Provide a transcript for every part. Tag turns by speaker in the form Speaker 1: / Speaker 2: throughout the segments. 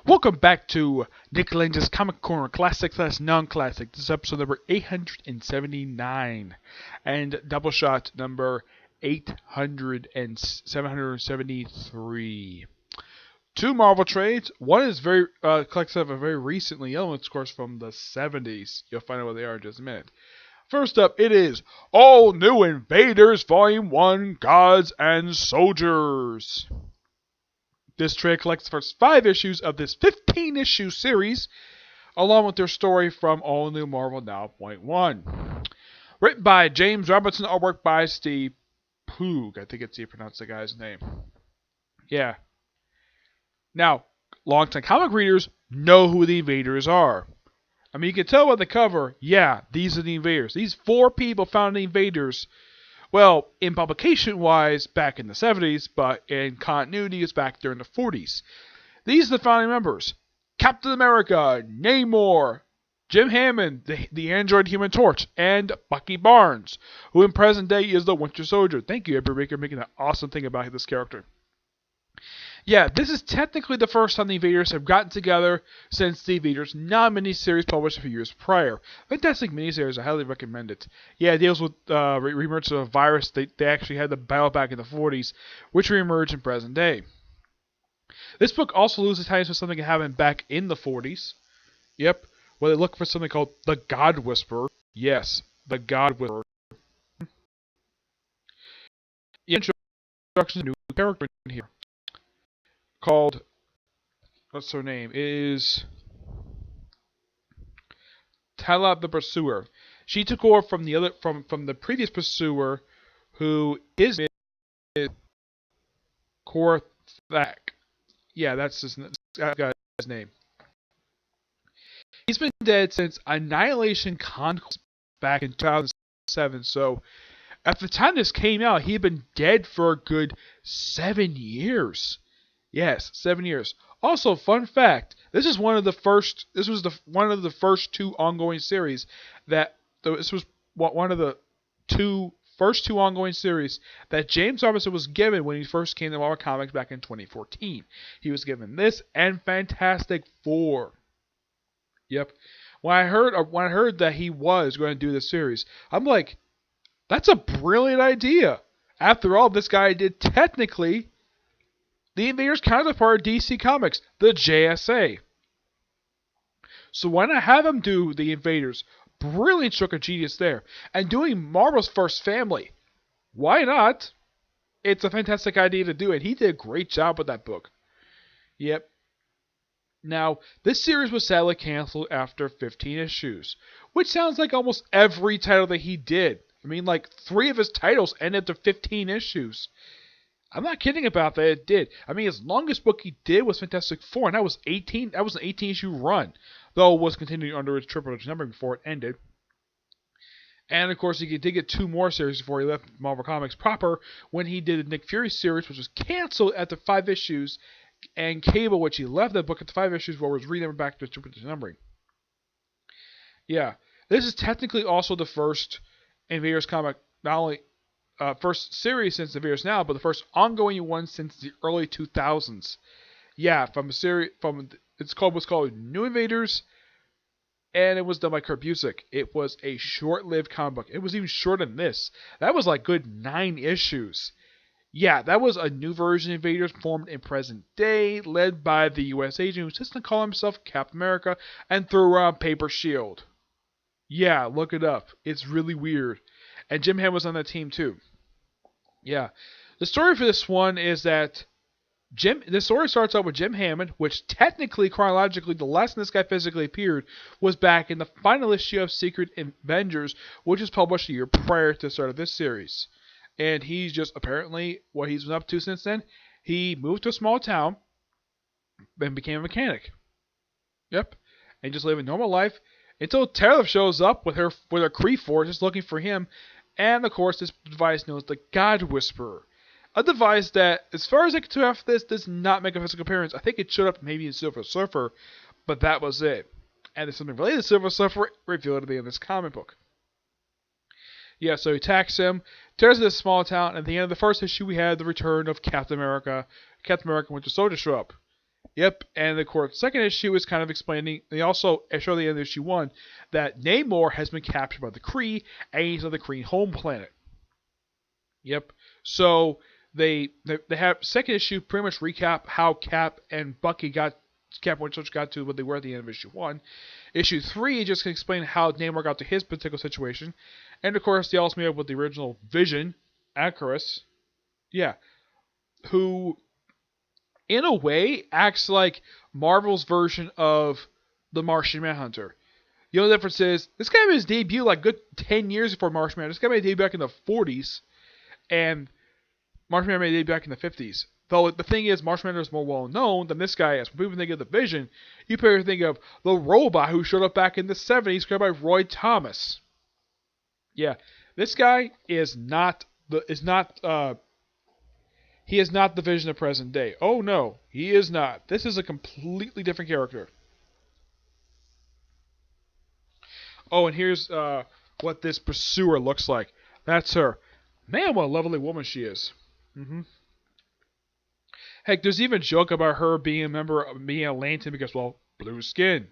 Speaker 1: Welcome back to Nick Lenz's Comic Corner Classic / Non-Classic. This is episode number 879 and Doubleshot number 773. Two Marvel trades. One is very collects very recently. The other one's, of course, from the 70s. You'll find out what they are in just a minute. First up, it is All New Invaders Volume 1, Gods and Soldiers. This trade collects the first 5 issues of this 15-issue series, along with their story from All New Marvel Now .1. Written by James Robertson, artwork by Steve Poog. I think it's how you pronounce the guy's name. Yeah. Now, longtime comic readers know who the Invaders are. I mean, you can tell by the cover, yeah, these are the Invaders. These 4 people found the Invaders. Well, in publication-wise, back in the 70s, but in continuity, it's back during the 40s. These are the founding members. Captain America, Namor, Jim Hammond, the android Human Torch, and Bucky Barnes, who in present day is the Winter Soldier. Thank you, Edward Baker, making that awesome thing about this character. Yeah, this is technically the first time the Invaders have gotten together since the Invaders non-miniseries published a few years prior. Fantastic miniseries, I highly recommend it. Yeah, it deals with reemergence of a virus. They actually had the battle back in the 40s, which reemerged in present day. This book also loses ties with something that happened back in the 40s. Yep, where they look for something called the God Whisperer. Yes, the God Whisperer. Introduction to a new character in here. Called, what's her name, is Tala the Pursuer. She took over from the previous Pursuer, who is Korthak. Yeah, that's that guy's name. He's been dead since Annihilation Conquest back in 2007, so at the time this came out, he had been dead for a good 7 years. Yes, 7 years. Also, fun fact: this is one of the first. This was one of the first 2 ongoing series that. This was one of the first two ongoing series that James Robertson was given when he first came to Marvel Comics back in 2014. He was given this and Fantastic Four. Yep. When I heard that he was going to do this series, I'm like, that's a brilliant idea. After all, this guy did technically the Invaders' counterpart of DC Comics, the JSA. So why not have him do the Invaders? Brilliant stroke of genius there. And doing Marvel's first family. Why not? It's a fantastic idea to do, and he did a great job with that book. Yep. Now, this series was sadly canceled after 15 issues, which sounds like almost every title that he did. I mean, like 3 of his titles ended after 15 issues. I'm not kidding about that. It did. I mean, his longest book he did was Fantastic Four, and that was 18. That was an 18-issue run, though it was continuing under his triple-digit number before it ended. And of course, he did get 2 more series before he left Marvel Comics proper, when he did the Nick Fury series, which was canceled after 5 issues, and Cable, which he left that book after 5 issues, where it was renumbered back to triple-digit numbering. Yeah, this is technically also the first Invaders comic, not only first series since Invaders Now, but the first ongoing one since the early 2000s. Yeah, from a series was called New Invaders, and it was done by Kurt Busiek. It was a short-lived comic book. It was even shorter than this. That was like good 9 issues. Yeah, that was a new version of Invaders formed in present day, led by the U.S. agent who just to call himself Captain America and threw around Paper Shield. Yeah, look it up. It's really weird. And Jim Hammond was on that team too. Yeah. The story for this one is that the story starts out with Jim Hammond, which technically, chronologically, the last time this guy physically appeared was back in the final issue of Secret Avengers, which was published a year prior to the start of this series. And he's just, apparently, what he's been up to since then, he moved to a small town and became a mechanic. Yep. And just living a normal life until Tara shows up with her Kree force just looking for him. And, of course, this device known as the God Whisperer. A device that, as far as I can tell after this, does not make a physical appearance. I think it showed up maybe in Silver Surfer, but that was it. And there's something related to Silver Surfer revealed at the end of this comic book. Yeah, so he attacks him, tears this small town, and at the end of the first issue we had the return of Captain America. Captain America and Winter Soldier show up. Yep, and of course, second issue is kind of explaining. They also show the end of issue 1 that Namor has been captured by the Kree, and he's on the Kree home planet. Yep. So they have second issue pretty much recap how Cap and Winter got to what they were at the end of issue 1. Issue 3 just can explain how Namor got to his particular situation, and of course they also meet up with the original Vision, Icarus, who in a way acts like Marvel's version of the Martian Manhunter. The only difference is this guy made his debut like good 10 years before Martian Manhunter. This guy made a debut back in the 40s, and Martian Manhunter made a debut back in the 50s. Though the thing is, Martian Manhunter is more well known than this guy is. When people think of the Vision, you probably think of the robot who showed up back in the 70s, created by Roy Thomas. Yeah, this guy is not the he is not the Vision of present day. Oh no, he is not. This is a completely different character. Oh, and here's what this pursuer looks like. That's her. Man, what a lovely woman she is. Heck, there's even a joke about her being a member of being a Lantern because, well, blue skin.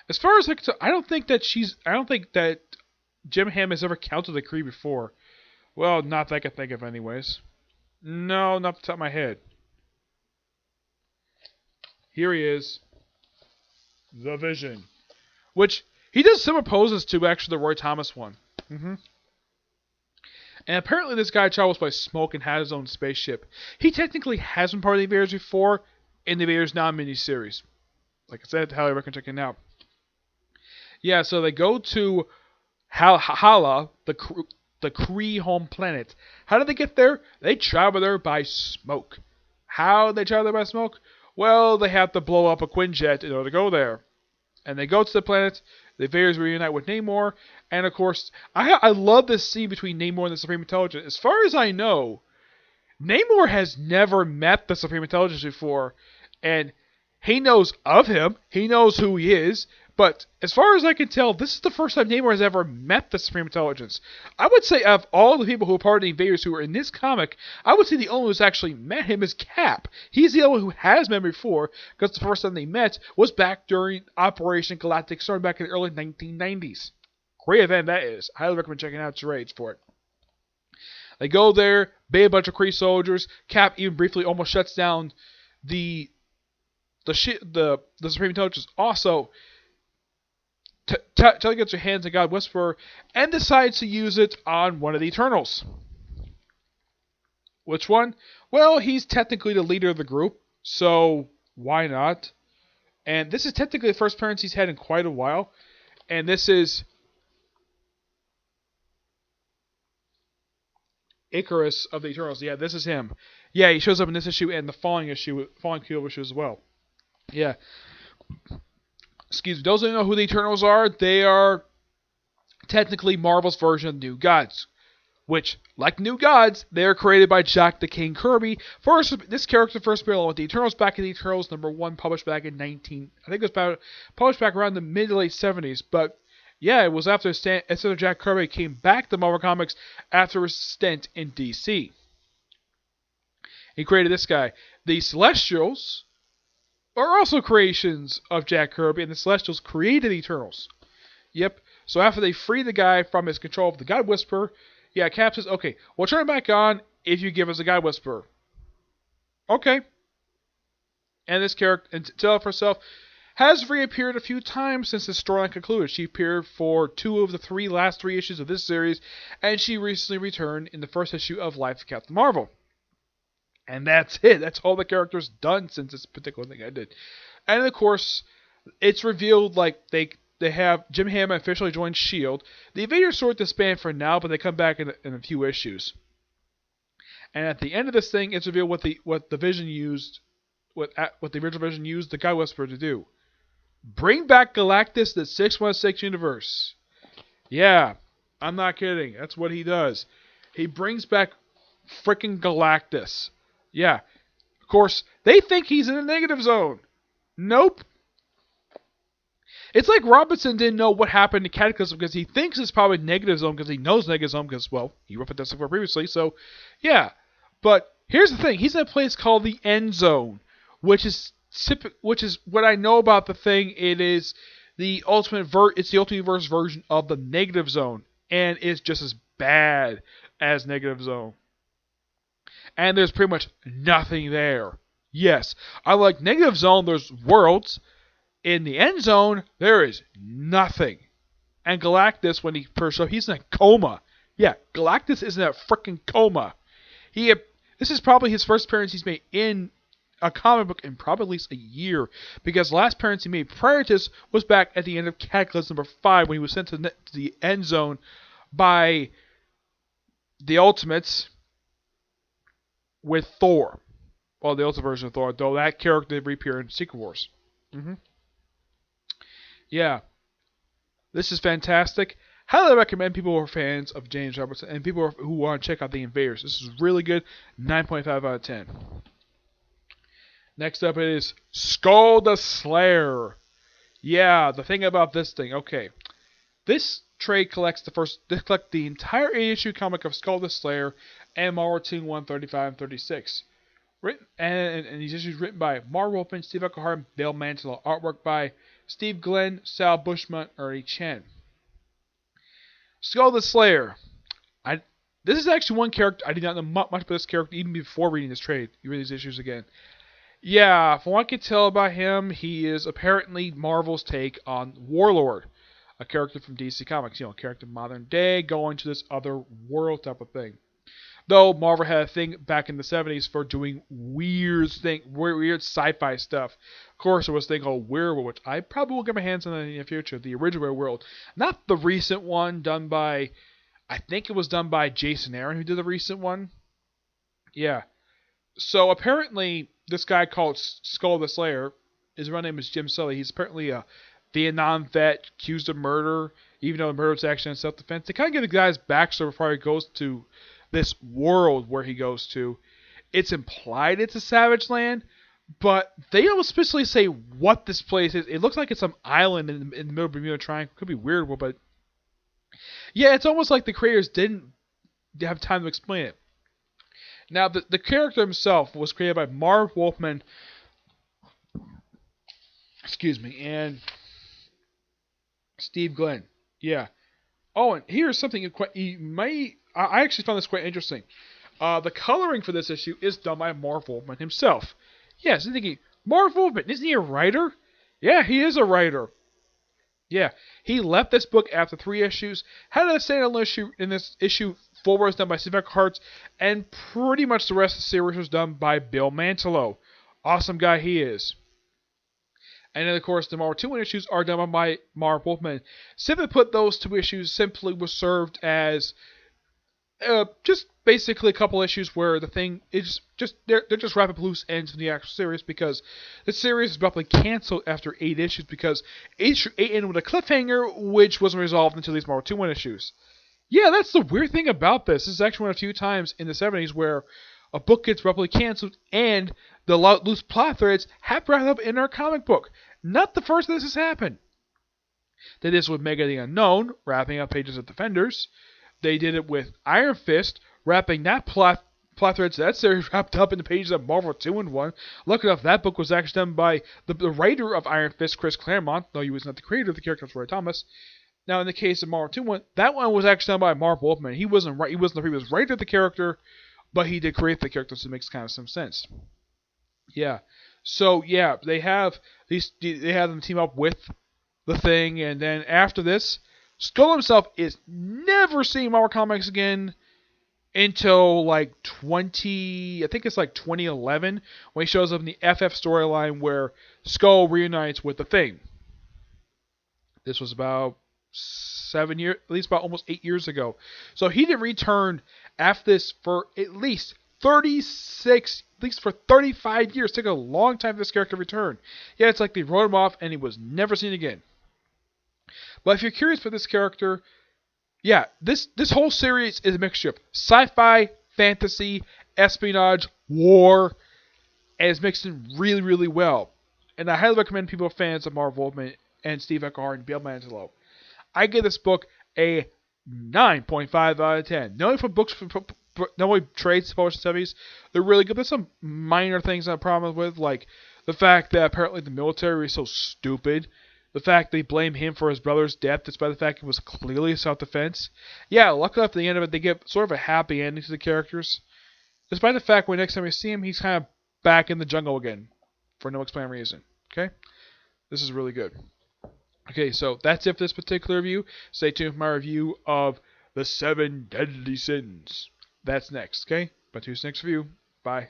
Speaker 1: As far as I don't think that Jim Hamm has ever counted the Kree before. Well, not that I can think of anyways. No, not off the top of my head. Here he is. The Vision. Which, he does similar poses to actually the Roy Thomas one. And apparently this guy travels by smoke and has his own spaceship. He technically has been part of the Invaders before, in the Invaders Now miniseries. Like I said, highly recommend checking it out. Yeah, so they go to Hala, the Kree home planet. How did they get there? They travel there by smoke. How did they travel there by smoke? Well, they have to blow up a Quinjet in order to go there. And they go to the planet. The Invaders reunite with Namor. And of course, I love this scene between Namor and the Supreme Intelligence. As far as I know, Namor has never met the Supreme Intelligence before. And he knows of him. He knows who he is. But as far as I can tell, this is the first time Namor has ever met the Supreme Intelligence. I would say of all the people who are part of the Invaders who are in this comic, I would say the only one who's actually met him is Cap. He's the only one who has met him before, because the first time they met was back during Operation Galactic Storm back in the early 1990s. Great event that is. I highly recommend checking out Charades for it. They go there, bait a bunch of Kree soldiers. Cap even briefly almost shuts down the Supreme Intelligence. Also, till he gets your hands on God Whisperer, and decides to use it on one of the Eternals. Which one? Well, he's technically the leader of the group, so why not? And this is technically the first appearance he's had in quite a while, and this is Icarus of the Eternals. Yeah, this is him. Yeah, he shows up in this issue and the following issue as well. Yeah. Excuse me, those who don't know who the Eternals are, they are technically Marvel's version of New Gods. Which, like New Gods, they are created by Jack the King Kirby. This character first appeared along with the Eternals back in the Eternals #1, published back in published back around the mid to late 70s. But yeah, it was after Jack Kirby came back to Marvel Comics after his stint in DC. He created this guy. The Celestials are also creations of Jack Kirby, and the Celestials created the Eternals. Yep. So after they free the guy from his control of the God Whisperer, yeah, Cap says, okay, we'll turn it back on if you give us a God Whisperer. Okay. And this character, and Tell herself, has reappeared a few times since the storyline concluded. She appeared for 2 of the last 3 issues of this series, and she recently returned in the first issue of Life of Captain Marvel. And that's it. That's all the character's done since this particular thing I did. And of course, it's revealed like they have Jim Hammond officially joined S.H.I.E.L.D. The Invaders sort of disband for now, but they come back in a few issues. And at the end of this thing, it's revealed what the Vision used, what the original Vision used the God Whisperer to do. Bring back Galactus, the 616 universe. Yeah, I'm not kidding. That's what he does. He brings back frickin' Galactus. Yeah. Of course, they think he's in the negative zone. Nope. It's like Robinson didn't know what happened to Cataclysm because he thinks it's probably negative zone because he knows negative zone because, well, he wrote Fantastic Four previously, so, yeah. But Here's the thing. He's in a place called the End Zone, which is what I know about the thing. It is the it's the ultimate verse version of the Negative Zone, and it's just as bad as Negative Zone. And there's pretty much nothing there. Yes, I like Negative Zone. There's worlds. In the End Zone, there is nothing. And Galactus, when he first showed, he's in a coma. Yeah, Galactus is in a freaking coma. This is probably his first appearance he's made in a comic book in probably at least a year, because the last appearance he made prior to this was back at the end of Cataclysm number 5 when he was sent to the End Zone by the Ultimates with Thor. Well, the Ultimate version of Thor, though that character did reappear in Secret Wars. Yeah. This is fantastic. Highly recommend people who are fans of James Robertson and people who want to check out the Invaders. This is really good. 9.5 out of 10. Next up is Skull the Slayer. Yeah, the thing about this thing. Okay. This trade collects the entire 8-issue comic of Skull the Slayer and Marvel 135 and 36. Written and these issues written by Marv Wolfman, Steve Englehart, and Bill Mantlo. Artwork by Steve Glenn, Sal Buscema, Ernie Chen. Skull the Slayer. This is actually one character I did not know much about this character even before reading this trade. You read these issues again. Yeah, from what I can tell about him, he is apparently Marvel's take on Warlord, a character from DC Comics. You know, a character modern day going to this other world type of thing. Though Marvel had a thing back in the 70s for doing weird sci-fi stuff. Of course, there was a thing called Werewolf, which I probably will get my hands on in the future. The original Werewolf. Not the recent one done by, I think it was done by Jason Aaron who did the recent one. Yeah. So apparently, this guy called Skull the Slayer, his real name is Jim Sully. He's apparently a Vietnam vet accused of murder, even though the murder was actually in self-defense. They kind of give the guy's backstory before he goes to this world where he goes to. It's implied it's a savage land, but they don't specifically say what this place is. It looks like it's some island in the middle of Bermuda Triangle. Could be weird, but yeah, it's almost like the creators didn't have time to explain it. Now, the character himself was created by Marv Wolfman, and Steve Glenn. Yeah. Oh, and here's something I actually found this quite interesting. The coloring for this issue is done by Marv Wolfman himself. Yes, I'm thinking, Marv Wolfman, isn't he a writer? Yeah, he is a writer. Yeah, he left this book after 3 issues, had a standalone issue in this issue. 4 was done by Steve Englehart, and pretty much the rest of the series was done by Bill Mantlo. Awesome guy he is. And then, of course, the Marvel 2 issues are done by Marv Wolfman. Simply put, those 2 issues simply were served as just basically a couple issues where the thing is they're just wrapping loose ends in the actual series, because the series is abruptly canceled after 8 issues because issue 8 ended with a cliffhanger which wasn't resolved until these Marvel 2 issues. Yeah, that's the weird thing about this. This is actually one of the few times in the 70s where a book gets abruptly canceled and the loose plot threads have wrapped up in our comic book. Not the first this has happened. They did this with Mega the Unknown, wrapping up pages of Defenders. They did it with Iron Fist, wrapping that plot threads that series wrapped up in the pages of Marvel 2-in-1. Luckily enough, that book was actually done by the writer of Iron Fist, Chris Claremont, though he was not the creator of the character, it was Roy Thomas. Now, in the case of Marvel 2-1, that one was actually done by Marv Wolfman. He wasn't the previous writer of the character, but he did create the character, so it makes kind of some sense. Yeah. So yeah, they have them team up with the Thing, and then after this, Skull himself is never seeing Marvel Comics again until like 2011, when he shows up in the FF storyline where Skull reunites with the Thing. This was about 7 years, at least about almost 8 years ago. So he didn't return after this for at least 35 years. It took a long time for this character to return. Yeah, it's like they wrote him off and he was never seen again. But if you're curious for this character, yeah, this whole series is a mixture of sci-fi, fantasy, espionage, war, and it's mixed in really, really well. And I highly recommend people fans of Marv Wolfman and Steve Englehart and Bill Mantlo. I give this book a 9.5 out of 10. Knowing from books not only traits post seventies, they're really good. There's some minor things I have problems with, like the fact that apparently the military is so stupid. The fact they blame him for his brother's death, despite the fact it was clearly self-defense. Yeah, luckily at the end of it, they give sort of a happy ending to the characters. Despite the fact when next time we see him, he's kind of back in the jungle again. For no explained reason. Okay? This is really good. Okay, so that's it for this particular review. Stay tuned for my review of The 7 Deadly Sins. That's next, okay? But to next review. Bye.